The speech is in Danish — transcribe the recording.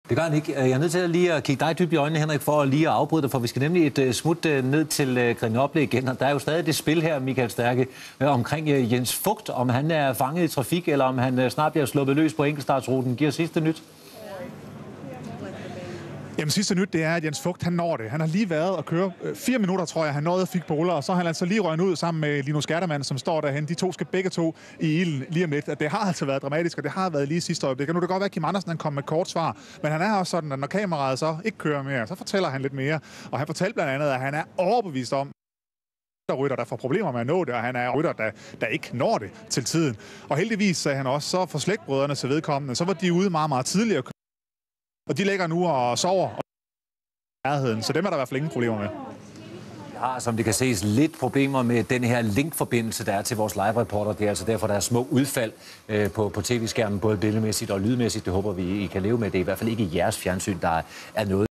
Det gør han ikke. Jeg er nødt til lige at kigge dig dybt i øjnene, Henrik, for lige at afbryde dig, for vi skal nemlig et smut ned til Grenoble igen. Og der er jo stadig det spil her, Michael Stærke, omkring Jens Vogt, om han er fanget i trafik, eller om han snart bliver sluppet løs på enkeltstartsruten. Giver sidste nyt? Jamen sidste nyt, det er, at Jens Vogt, han når det. Han har lige været og køre 4 minutter, tror jeg, han nåede at fik på ruller, og så har han altså lige røget ud sammen med Linus Gertermann, som står derhen. De to skal begge to i ilden lige om lidt. Det har altså været dramatisk, og det har været lige sidste øjeblik. Og nu er det godt være, at Kim Andersen han kom med et kort svar, men han er også sådan, at når kameraet så ikke kører mere, så fortæller han lidt mere. Og han fortalte blandt andet, at han er overbevist om, rytter, der får problemer med at nå det, og han er rytter, der ikke når det til tiden. Og heldigvis, sagde han også, så for slægtbrødrene til vedkommende, så var de ude meget, meget tidligere. Og de ligger nu og sover og så dem er der i hvert fald ingen problemer med. Jeg har, som det kan ses, lidt problemer med den her linkforbindelse, der er til vores live-reporter. Det er altså derfor, der er små udfald på tv-skærmen, både billedmæssigt og lydmæssigt. Det håber vi, I kan leve med. Det er i hvert fald ikke jeres fjernsyn, der er noget.